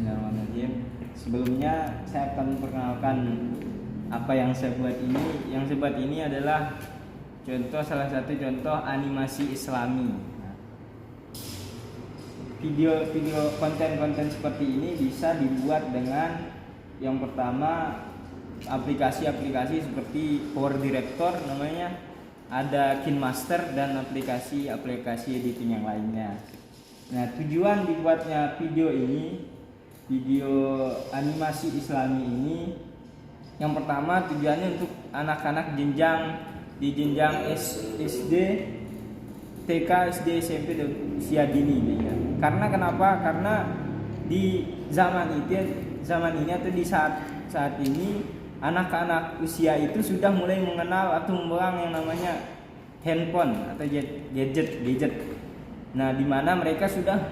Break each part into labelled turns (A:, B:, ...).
A: Bismillahirrahmanirrahim. Sebelumnya saya akan memperkenalkan apa yang saya buat ini. Yang saya buat ini adalah salah satu contoh animasi Islami. Video konten-konten seperti ini bisa dibuat dengan yang pertama aplikasi-aplikasi seperti Power Director namanya, ada KineMaster dan aplikasi editing yang lainnya. Nah, tujuan dibuatnya video animasi Islami ini, yang pertama tujuannya untuk anak-anak di jenjang SD, TK, SD, SMP dan usia dini ya. Karena kenapa? Karena di zaman ini atau di saat ini anak-anak usia itu sudah mulai mengenal atau memegang yang namanya handphone atau gadget. Nah, di mana mereka sudah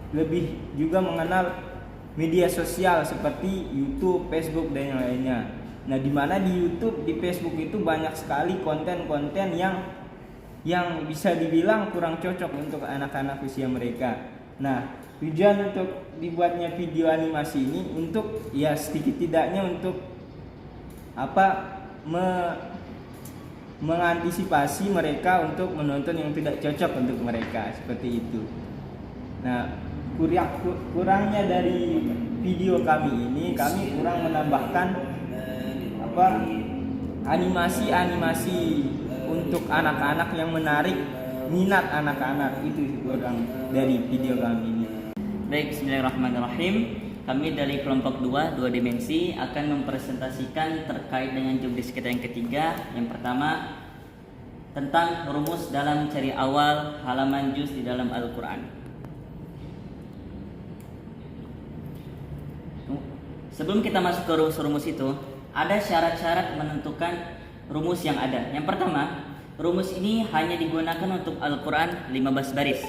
A: lebih juga mengenal media sosial seperti YouTube, Facebook dan yang lainnya. Nah, di mana di YouTube, di Facebook itu banyak sekali konten-konten yang bisa dibilang kurang cocok untuk anak-anak usia mereka. Nah, tujuan untuk dibuatnya video animasi ini untuk ya sedikit tidaknya untuk mengantisipasi mereka untuk menonton yang tidak cocok untuk mereka, seperti itu. Nah, kurangnya dari video kami ini, kami kurang menambahkan animasi untuk anak-anak yang menarik minat anak-anak. Itu kurang dari video kami ini.
B: Baik, bismillahirrahmanirrahim. Kami dari kelompok 2 dimensi akan mempresentasikan terkait dengan jobdesk kita yang ketiga. Yang pertama, tentang rumus dalam cari awal halaman juz di dalam Al-Quran. Sebelum kita masuk ke rumus-rumus itu, ada syarat-syarat menentukan rumus yang ada. Yang pertama, rumus ini hanya digunakan untuk Al-Quran 15 baris.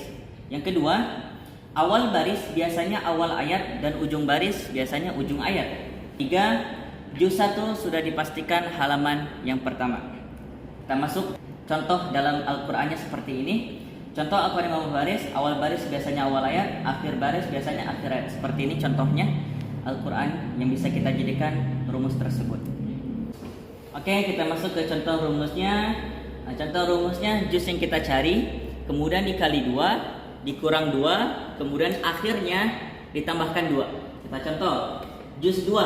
B: Yang kedua, awal baris biasanya awal ayat dan ujung baris biasanya ujung ayat. 3. Juz 1 sudah dipastikan halaman yang pertama. Kita masuk contoh dalam Al-Qur'annya seperti ini. Contoh Al-Qur'an 15 baris, awal baris biasanya awal ayat, akhir baris biasanya akhir ayat. Seperti ini contohnya Al-Qur'an yang bisa kita jadikan rumus tersebut. Oke, kita masuk ke contoh rumusnya. Nah, contoh rumusnya juz yang kita cari, kemudian dikali 2, dikurang 2, kemudian akhirnya ditambahkan 2. Kita contoh, juz 2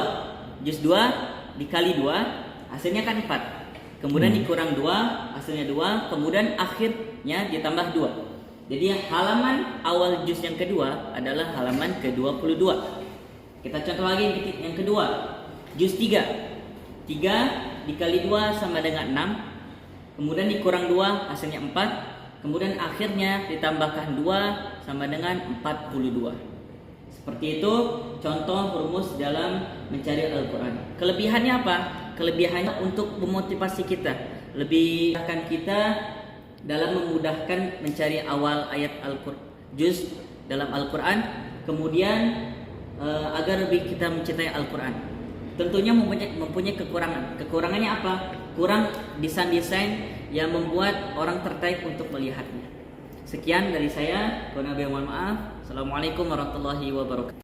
B: dikali 2, hasilnya kan 4. Kemudian dikurang 2, hasilnya 2, kemudian akhirnya ditambah 2. Jadi halaman awal juz yang kedua adalah halaman ke-22. Kita contoh lagi yang kedua, juz 3 dikali 2 sama dengan 6, kemudian dikurang 2, hasilnya 4. Kemudian akhirnya ditambahkan 2 sama dengan 42. Seperti itu contoh rumus dalam mencari Al-Quran. Kelebihannya apa? Kelebihannya untuk memotivasi kita, lebih akan kita dalam memudahkan mencari awal ayat Al-Quran, juz dalam Al-Quran. Kemudian agar lebih kita mencintai Al-Quran. Tentunya mempunyai kekurangan. Kekurangannya apa? Kurang desain-desain yang membuat orang tertarik untuk melihatnya. Sekian dari saya. Mohon maaf. Assalamualaikum warahmatullahi wabarakatuh.